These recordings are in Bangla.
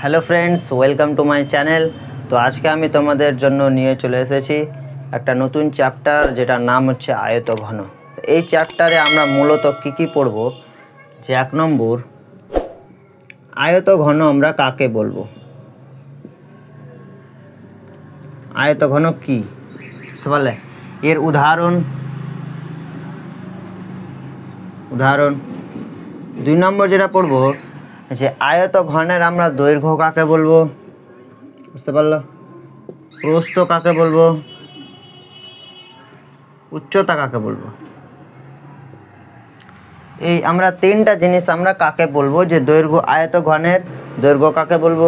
Hello friends, welcome to my channel. তো আজকে আমি তোমাদের জন্য নিয়ে চলে এসেছি একটা নতুন চ্যাপ্টার, যেটার নাম হচ্ছে আয়তঘন। এই চ্যাপ্টারে আমরা মূলত কি পড়ব, যে 1 নম্বর আয়তঘন আমরা কাকে বলবো, আয়তঘন কি বলে, এর উদাহরণ 2 নম্বর যেটা পড়বো, যে আয়তঘনের আমরা দৈর্ঘ্য কাকে বলবো, বুঝতে পারলো, প্রস্থ কাকে বলবো, উচ্চতা কাকে বলবো। এই আমরা 3টা জিনিস আমরা কাকে বলবো, যে দৈর্ঘ্য, আয়তঘনের দৈর্ঘ্য কাকে বলবো,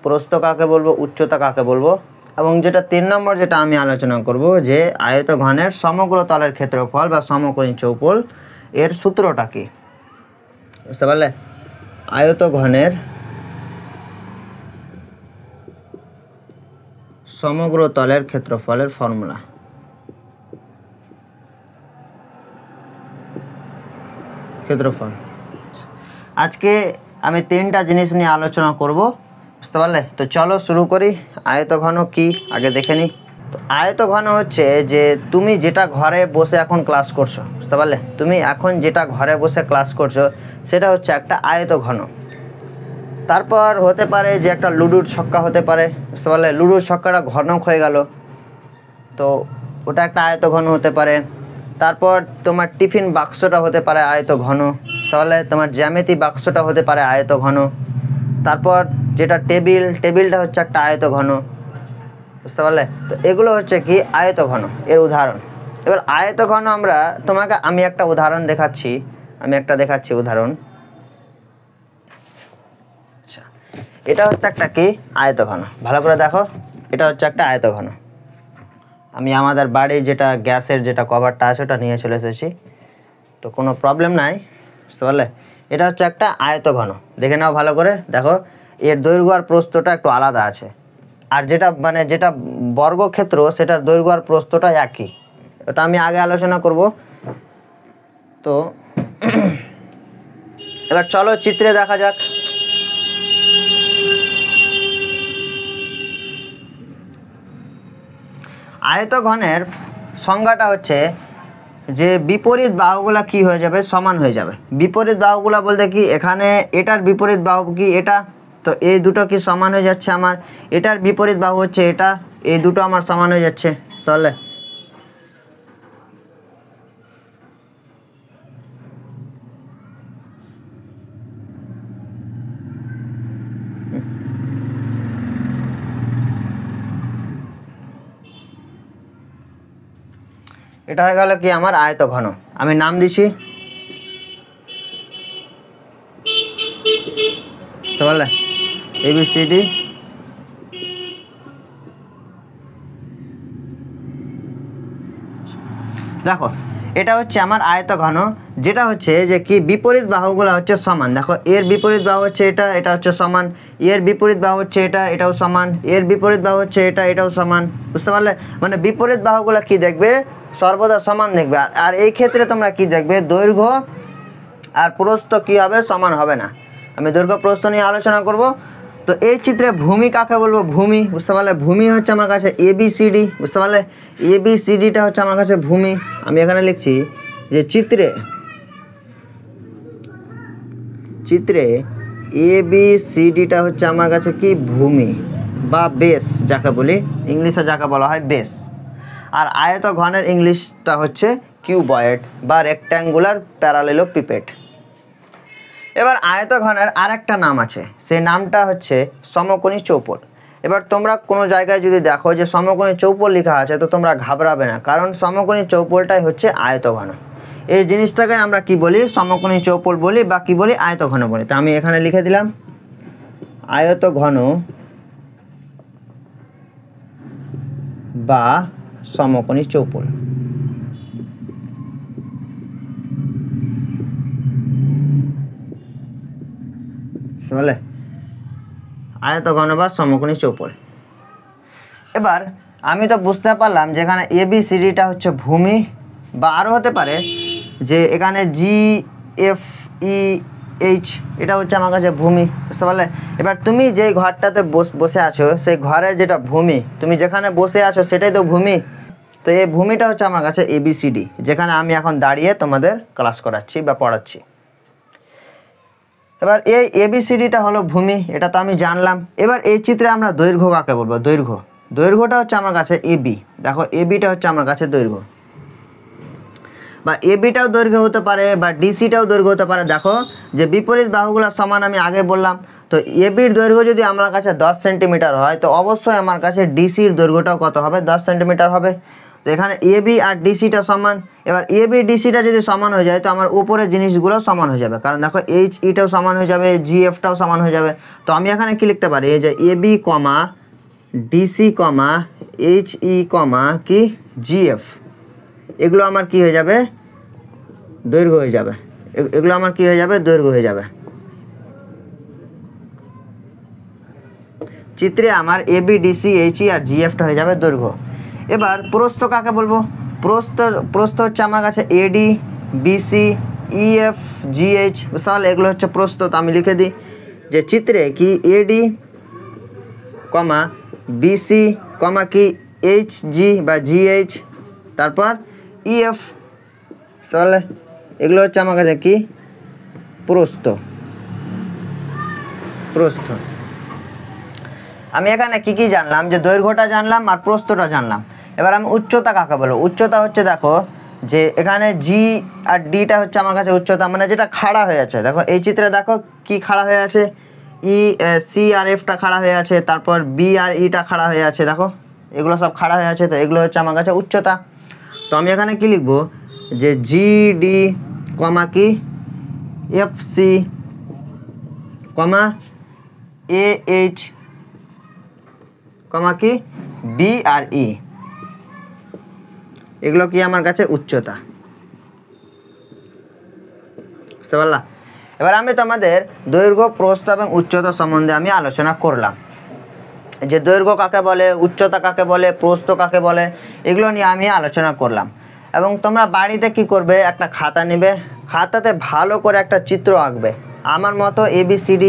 প্রস্থ কাকে বলবো, উচ্চতা কাকে বলবো। এবং যেটা 3 নম্বর যেটা আমি আলোচনা করব, যে আয়তঘনের সমগ্র তলের ক্ষেত্রফল বা সমকোণী চৌপল এর সূত্রটা কি, বুঝতে পারলে। আয়তঘনের সমগ্র তলের ক্ষেত্রফলের ফর্মুলা। ক্ষেত্রফল আজকে আমি 3টা জিনিস নিয়ে আলোচনা করব, বুঝতে পারলে। তো চলো শুরু করি। আয়তঘন কি আগে দেখে নিই। তো আয়তঘন হচ্ছে যে তুমি যেটা ঘরে বসে এখন ক্লাস করছো, বুঝতে পারলে, তুমি এখন যেটা ঘরে বসে ক্লাস করছো সেটা হচ্ছে একটা আয়তঘন। তারপর হতে পারে যে একটা লুডোর ছক্কা হতে পারে, বুঝতে পারলে, লুডোর ছক্কাটা ঘনক হয়ে গেল, তো ওটা একটা আয়তঘন হতে পারে। তারপর তোমার টিফিন বাক্সটা হতে পারে আয়তঘন, তাহলে তোমার জ্যামিতি বাক্সটা হতে পারে আয়তঘন। তারপর যেটা টেবিলটা হচ্ছে একটা আয়তঘন, বুঝতে পারলে। তো এগুলো হচ্ছে কি আয়তঘন এর উদাহরণ। এবার আয়তঘন আমরা আমি একটা উদাহরণ দেখাচ্ছি উদাহরণ। আচ্ছা, এটা হচ্ছে একটা কি আয়তঘন, ভালো করে দেখো, এটা হচ্ছে একটা আয়তঘন। আমি আমাদের বাড়ির যেটা গ্যাসের যেটা কভারটা আছে ওটা নিয়ে চলে এসেছি, তো কোনো প্রবলেম নাই, বুঝতে পারলে। এটা হচ্ছে একটা আয়তঘন, দেখে নাও ভালো করে, দেখো এর দৈর্ঘ্য আর প্রস্থটা একটু আলাদা আছে, আর যেটা বর্গক্ষেত্র সেটার দৈর্ঘ্য আর প্রস্থটা একই। ওটা আমি আগে আলোচনা করব। তো এবার চলো চিত্রে দেখা যাক। আয়তঘনের সংজ্ঞাটা হচ্ছে যে বিপরীত বাহুগুলা কি হয়ে যাবে, সমান হয়ে যাবে। বিপরীত বাহুগুলা বলতে কি, এখানে এটার বিপরীত বাহু কি এটা, তো এই দুটো কি সমান হয়ে যাচ্ছে আমার, এটার বিপরীত বাহু হচ্ছে এটা, এই দুটো আমার সমান হয়ে যাচ্ছে, তাহলে এটা হয়ে গেল কি আমার আয়তঘন। আমি নাম দিছি, বুঝতে পারলে, ABCD। দেখো এটা হচ্ছে আমার আয়তঘন, যেটা হচ্ছে যে কি বিপরীত বাহুগুলো হচ্ছে সমান। দেখো এর বিপরীত বাহু হচ্ছে এটা হচ্ছে সমান, এর বিপরীত বাহু হচ্ছে এটাও সমান, এর বিপরীত বাহু হচ্ছে এটাও সমান, বুঝতে পারলে। মানে বিপরীত বাহুগুলো কি দেখবে, সর্বদা সমান দেখবে। আর এই ক্ষেত্রে তোমরা কি দেখবে, দৈর্ঘ্য আর প্রস্থ কি হবে, সমান হবে না। আমি দৈর্ঘ্য প্রস্থ নিয়ে আলোচনা করব। তো এই চিত্রে ভূমি কাকে বলবো, ভূমি, বুঝতে পারলে। ভূমি হচ্ছে আমার কাছে ABCD, বুঝতে পারলে, ABCDটা হচ্ছে আমার কাছে ভূমি। আমি এখানে লিখছি যে চিত্রে ABCDটা হচ্ছে আমার কাছে কি ভূমি বা বেস, যাকে বলি ইংলিশে যাকে বলা হয় বেস। আর আয়তঘনের ইংলিশটা হচ্ছে কিউবয়েড বা রেক্ট্যাঙ্গুলার প্যারালেলোপিপেড। এবার আয়তঘনের আরেকটা নাম আছে, সেই নামটা হচ্ছে সমকোণী চৌপল। এবার তোমরা কোনো জায়গায় যদি দেখো যে সমকোণী চৌপল লেখা আছে, তো তোমরা ঘাবড়াবে না, কারণ সমকোণী চৌপলটাই হচ্ছে আয়তঘন। এই জিনিসটাকে আমরা কি বলি, সমকোণী চৌপল বলি বা কি বলি, আয়তঘন বলি। তো আমি এখানে লিখে দিলাম আয়তঘন বা সমকোণী চৌপল। বলে আয়তঘন বা সমকোণী চৌপল। এবার আমি তো বুঝতে পারলাম যে এখানে ABCDটা হচ্ছে ভূমি, বা আরও হতে পারে যে এখানে GFE এইচ, এটা হচ্ছে আমার কাছে ভূমি, বুঝতে পারলে? এবার তুমি যেই ঘরটাতে বসে আছো সেই ঘরে যেটা ভূমি, তুমি যেখানে বসে আছো সেটাই তো ভূমি। তো এই ভূমিটা হচ্ছে আমার কাছে ABCD, যেখানে আমি এখন দাঁড়িয়ে তোমাদের ক্লাস করাচ্ছি বা পড়াচ্ছি। এবার এই ABCDটা হলো ভূমি, এটা তো আমি জানলাম। এবার এই চিত্রে আমরা দৈর্ঘ্য কাকে বলবো? দৈর্ঘ্যটা হচ্ছে আমার কাছে AB। দেখো ABটা হচ্ছে আমার কাছে দৈর্ঘ্য, বা ABটাও দৈর্ঘ্য হতে পারে বা DCটাও দৈর্ঘ্য হতে পারে। দেখো যে বিপরীত বাহুগুলো সমান আমি আগে বললাম, তো ABর দৈর্ঘ্য যদি আমার কাছে 10 সেন্টিমিটার হয় তো অবশ্যই আমার কাছে DCর দৈর্ঘ্যটাও কত হবে? 10 সেন্টিমিটার হবে। তো এখানে AB আর DCটা সমান। এবার AB DCটা যদি সমান হয়ে যায় তো আমার উপরে জিনিসগুলো সমান হয়ে যাবে, কারণ দেখো HEটাও সমান হয়ে যাবে, GFটাও সমান হয়ে যাবে। তো আমি এখানে কি লিখতে পারি? এই যে AB, DC, HE, কি GF, এগুলো আমার কি হয়ে যাবে? দৈর্ঘ্য হয়ে যাবে। এগুলো আমার কি হয়ে যাবে? দৈর্ঘ্য হয়ে যাবে। চিত্রে আমার AB, DC, HE আর GFটা হয়ে যাবে দৈর্ঘ্য। এবার প্রস্থ কাকে বলবো? প্রস্থ হচ্ছে আমার কাছে AD, BC, EF, GH, বুঝতে পারলে? এগুলো হচ্ছে প্রস্থ। তো আমি লিখে দিই যে চিত্রে কি AD, BC, কি HG বা GH, তারপর EF, তাহলে এগুলো হচ্ছে আমার কাছে কি? প্রস্থ। আমি এখানে কি জানলাম? যে দৈর্ঘ্যটা জানলাম আর প্রস্থটা জানলাম। এবার আমি উচ্চতা কাকে বলবো? উচ্চতা হচ্ছে দেখো যে এখানে G আর Dটা হচ্ছে আমার কাছে উচ্চতা, মানে যেটা খাড়া হয়ে আছে। দেখো এই চিত্রে দেখো কি খাড়া হয়ে আছে? C আর Fটা খাড়া হয়ে আছে, তারপর B আর Eটা খাড়া হয়ে আছে। দেখো এগুলো সব খাড়া হয়ে আছে, তো এগুলো হচ্ছে আমার কাছে উচ্চতা। তো আমি এখানে কি লিখবো? যে GD, কি FC, AH, কি B আর E, এগুলো কি আমার কাছে উচ্চতা, বুঝতে পারলা? এবার আমি তোমাদের দৈর্ঘ্য, প্রস্থ এবং উচ্চতা সম্বন্ধে আমি আলোচনা করলাম, যে দৈর্ঘ্য কাকে বলে, উচ্চতা কাকে বলে, প্রস্থ কাকে বলে, এগুলো নিয়ে আমি আলোচনা করলাম। এবং তোমরা বাড়িতে কি করবে? একটা খাতা নেবে, খাতাতে ভালো করে একটা চিত্র আঁকবে। আমার মতো ABCD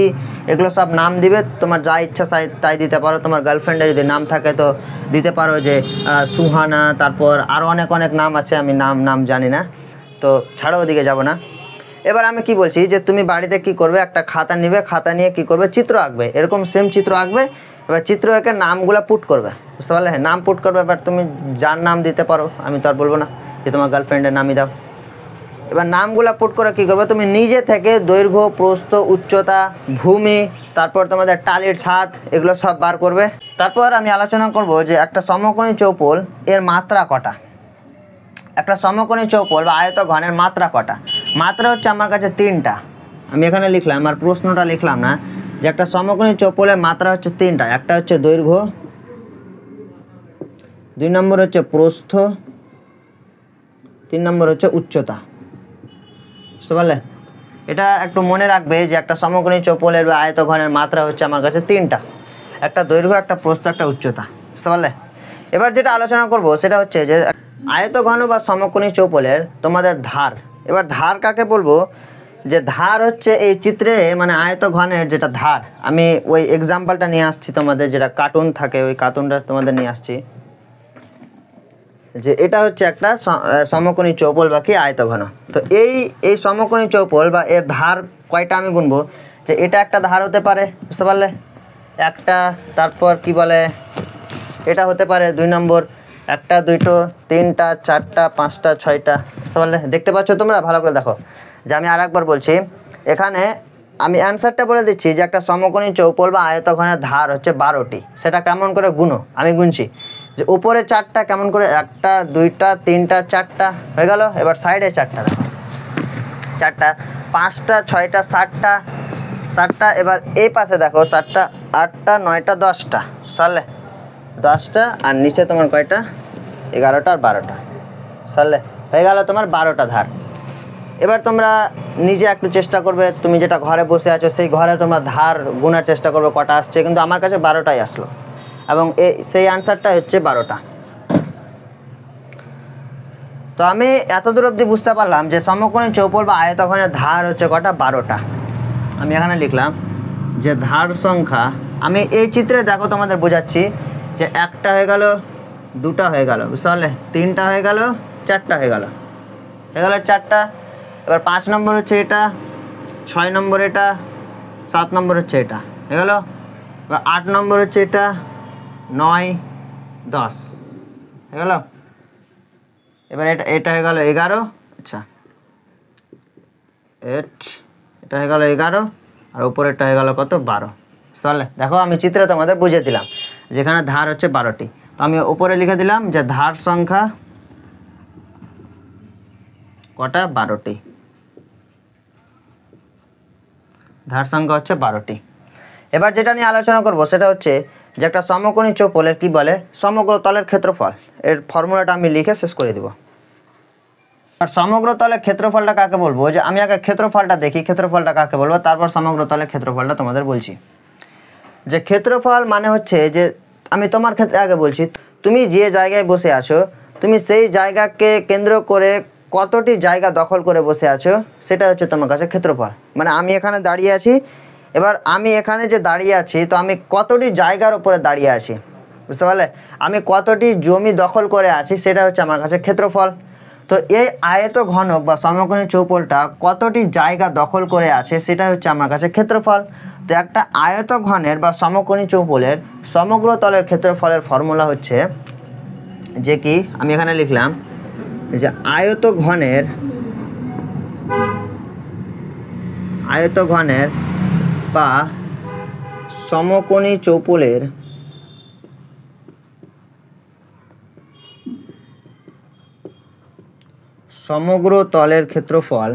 এগুলো সব নাম দিবে, তোমার যা ইচ্ছা তাই দিতে পারো। তোমার গার্লফ্রেন্ডের যদি নাম থাকে তো দিতে পারো, যে সুহানা, তারপর আরও অনেক নাম আছে, আমি নাম জানি না, তো ছাড়ো, ওদিকে যাব না। এবার আমি কি বলছি, যে তুমি বাড়িতে কি করবে? একটা খাতা নেবে, খাতা নিয়ে কি করবে? চিত্র আঁকবে, এরকম সেম চিত্র আঁকবে। এবার চিত্র এঁকে নামগুলো পুট করবে, বুঝতে পারলে? হ্যাঁ, নাম পুট করবে। এবার তুমি যার নাম দিতে পারো, আমি তো আর বলবো না যে তোমার গার্লফ্রেন্ডের নামই দাও। এবার নামগুলো পুট করে কী করবে? তুমি নিজে থেকে দৈর্ঘ্য, প্রস্থ, উচ্চতা, ভূমি, তারপর তোমাদের টালির ছাদ, এগুলো সব বার করবে। তারপর আমি আলোচনা করব যে একটা সমকোণী চৌপল এর মাত্রা কটা। একটা সমকোণী চৌপল বা আয়তঘনের মাত্রা কটা? মাত্রা হচ্ছে আমার কাছে 3টা। আমি এখানে লিখলাম, আর প্রশ্নটা লিখলাম না, যে একটা সমকোণী চৌপলের মাত্রা হচ্ছে 3টা। একটা হচ্ছে দৈর্ঘ্য, 2 নম্বর হচ্ছে প্রস্থ, 3 নম্বর হচ্ছে উচ্চতা, বুঝতে পারলে? এটা একটু মনে রাখবে যে একটা সমকোণী চৌপলের বা আয়তঘনের মাত্রা হচ্ছে আমার কাছে 3টা, একটা দৈর্ঘ্য, একটা প্রস্থ, একটা উচ্চতা, বুঝতে পারলে? এবার যেটা আলোচনা করব সেটা হচ্ছে যে আয়তঘন বা সমকোণী চৌপলের তোমাদের ধার। এবার ধার কাকে বলবো? যে ধার হচ্ছে এই চিত্রে, মানে আয়তঘনের যেটা ধার, আমি ওই এক্সাম্পলটা নিয়ে আসছি তোমাদের, যেটা কার্টুন থাকে ওই কার্টুনটা তোমাদের নিয়ে আসছি, যে এটা হচ্ছে একটা সমকোণী চৌপল বা কি আয়তঘন। তো এই সমকোণী চৌপল বা এর ধার কয়টা আমি গুনবো? যে এটা একটা ধার হতে পারে, বুঝতে পারলে? একটা, তারপর কি বলে, এটা হতে পারে 2 নম্বর, একটা, 2টো, 3টা, 4টা, 5টা, 6টা, বুঝতে পারলে? দেখতে পাচ্ছ তোমরা? ভালো করে দেখো। যে আমি আরেকবার বলছি, এখানে আমি অ্যান্সারটা বলে দিচ্ছি, যে একটা সমকোণী চৌপল বা আয়তঘনের ধার হচ্ছে 12টি। সেটা কেমন করে গুনো? আমি গুনছি, যে উপরে 4টা, কেমন করে? 1টা, 2টা, 3টা, 4টা, হয়ে গেল। এবার সাইডে 4টা, দেখো 4টা, 5টা, 6টা, 7টা। এবার এই পাশে দেখো 7টা, 8টা, 9টা, 10টা, সারলে? 10টা, আর নিচে তোমার কয়টা? 11টা আর 12টা, সারলে? হয়ে গেল তোমার 12টা ধার। এবার তোমরা নিজে একটু চেষ্টা করবে, তুমি যেটা ঘরে বসে আছো সেই ঘরে তোমরা ধার গুনার চেষ্টা করবে কটা আসছে, কিন্তু আমার কাছে 12টাই আসলো, এবং সেই আনসারটা হচ্ছে 12টা। তো আমি এতদূর অবধি বুঝতে পারলাম যে সমকোণী চৌপল বা আয়তঘনের ধার হচ্ছে কটা? 12টা। আমি এখানে লিখলাম যে ধার সংখ্যা, আমি এই চিত্রে দেখো তোমাদের বোঝাচ্ছি যে একটা হয়ে গেল, দুটা হয়ে গেল, বুঝতে পারলে, তিনটা হয়ে গেল, চারটা হয়ে গেল, চারটা। এবার 5 নম্বর হচ্ছে এটা, 6 নম্বর এটা, 7 নম্বর হচ্ছে এটা, হয়ে গেল। এবার 8 নম্বর হচ্ছে এটা, 9, 10, হয়ে গেল। এবার এটা হয়ে গেল 11, আচ্ছা এটা হয়ে গেল 11, আর উপরেরটা হয়ে গেল কত, 12, বুঝতে পারলে। দেখো আমি চিত্রে তোমাদের বুঝিয়ে দিলাম যেখানে ধার হচ্ছে 12টি। তো আমি উপরে লিখে দিলাম যে ধার সংখ্যা কটা, 12টি। ধার সংখ্যা হচ্ছে 12টি। এবার যেটা নিয়ে আলোচনা করব সেটা হচ্ছে যে একটা সমকোণী চৌপলের কি বলে, সমগ্র তলের ক্ষেত্রফল। এর ফর্মুলাটা আমি লিখে শেষ করে দিব। আর সমগ্র তলের ক্ষেত্রফলটা কাকে বলবো, যে আমি আগে ক্ষেত্রফলটা দেখি, ক্ষেত্রফলটা কাকে বলবো, তারপর সমগ্র তলের ক্ষেত্রফলটা তোমাদের বলছি। যে ক্ষেত্রফল মানে হচ্ছে যে, আমি তোমার ক্ষেত্রে আগে বলছি, তুমি যে জায়গায় বসে আছো, তুমি সেই জায়গাকে কেন্দ্র করে কতটি জায়গা দখল করে বসে আছো, সেটা হচ্ছে তোমার কাছে ক্ষেত্রফল। মানে আমি এখানে দাঁড়িয়ে আছি, এবার আমি এখানে যে দাঁড়িয়ে আছি, তো আমি কতটি জায়গার উপরে দাঁড়িয়ে আছি, বুঝতে পারলে, আমি কতটি জমি দখল করে আছি, সেটা হচ্ছে আমার কাছে ক্ষেত্রফল। তো এই আয়ত ঘনক বা সমকোণী চৌপলটা কতটি জায়গা দখল করে আছে, সেটা হচ্ছে আমার কাছে ক্ষেত্রফল। তো একটা আয়ত ঘনের বা সমকোণী চৌপলের সমগ্র তলের ক্ষেত্রফলের ফর্মুলা হচ্ছে যে কি, আমি এখানে লিখলাম যে আয়ত ঘনের বা সমকোণী চৌপলের সমগ্র তলের ক্ষেত্রফল।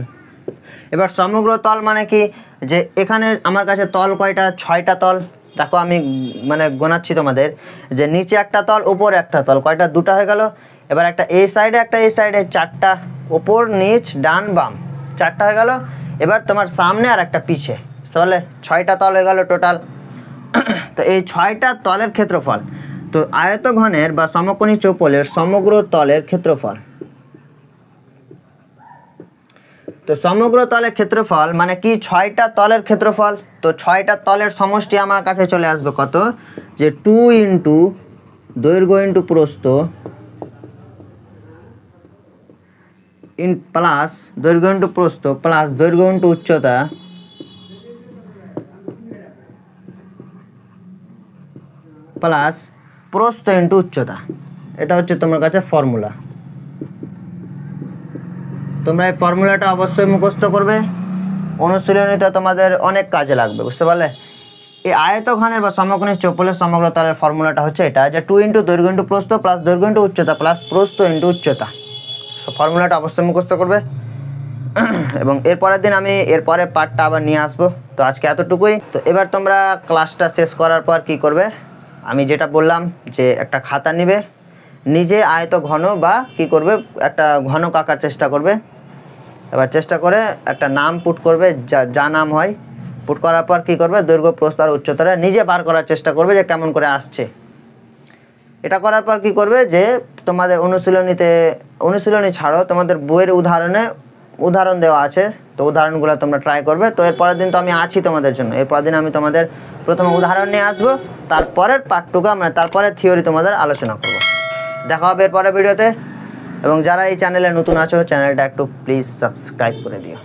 এবার সমগ্র তল মানে কি, যে এখানে আমার কাছে তল কয়টা, 6টা তল। দেখো আমি মানে গোনাচ্ছি তোমাদের, যে নিচে একটা তল, উপরে একটা তল, কয়টা, 2টা হয়ে গেল। এবার একটা এই সাইডে, একটা এই সাইডে, 4টা, উপর নিচ ডান বাম, 4টা হয়ে গেল। এবার তোমার সামনে আর একটা পিছে, বুঝতে পারলে, 6টা তল হয়ে গেল টোটাল। তো এই 6টা তলের ক্ষেত্রফল, তো আয়ত ঘনের বা সমকোণী চৌপলের সমগ্র তলের ক্ষেত্রফল। তো সমগ্র তলের ক্ষেত্রফল মানে কি, 6টা তলের ক্ষেত্রফল। তো 6টা তলের সমষ্টি আমার কাছে চলে আসবে কত, যে 2 ইন্টু দৈর্ঘ্য ইন্টু প্রস্থ প্লাস দৈর্ঘ্য ইন্টু প্রস্থ প্লাস দৈর্ঘ্য ইন্টু উচ্চতা প্লাস প্রস্থ ইন্টু উচ্চতা। এটা হচ্ছে তোমার কাছে ফর্মুলা। তোমরা এই ফর্মুলাটা অবশ্যই মুখস্থ করবে, অনুশীলনীতে তোমাদের অনেক কাজে লাগবে, বুঝতে পারলে। এই আয়তঘনের বা সমকোণী চৌপলের সমগ্র তলের ফর্মুলাটা হচ্ছে এটা, যে 2 ইন্টু দৈর্ঘ্য ইন্টু প্রস্থ প্লাস দৈর্ঘ্য ইন্টু উচ্চতা প্লাস প্রস্থ ইন্টু উচ্চতা। ফর্মুলাটা অবশ্যই মুখস্থ করবে। এবং এরপরের দিন আমি এরপরে পার্টটা আবার নিয়ে আসবো। তো আজকে এতটুকুই। তো এবার তোমরা ক্লাসটা শেষ করার পর কি করবে, আমি যেটা বললাম যে একটা খাতা নিবে, নিজে আয়ত ঘন বা কি করবে, একটা ঘনক আঁকার চেষ্টা করবে। এবার চেষ্টা করে একটা নাম পুট করবে, যা নাম হয় পুট করার পর কি করবে, দৈর্ঘ্য প্রস্থ আর উচ্চতাটা নিজে বার করার চেষ্টা করবে যে কেমন করে আসছে। এটা করার পর কি করবে, যে তোমাদের অনুশীলনী ছাড়াও তোমাদের বইয়ের উদাহরণ দেওয়া আছে, তো উদাহরণগুলো তোমরা ট্রাই করবে। তো এরপরের দিন তো আমি আছি তোমাদের জন্য, এরপরের দিন আমি তোমাদের প্রথমে উদাহরণ নিয়ে আসবো, তারপরের পার্টটুকু মানে তারপরে থিওরি তোমাদের আলোচনা করব। দেখা হবে এরপরের ভিডিওতে। এবং যারা এই চ্যানেলে নতুন আছো, চ্যানেলটা একটু প্লিজ সাবস্ক্রাইব করে দিও।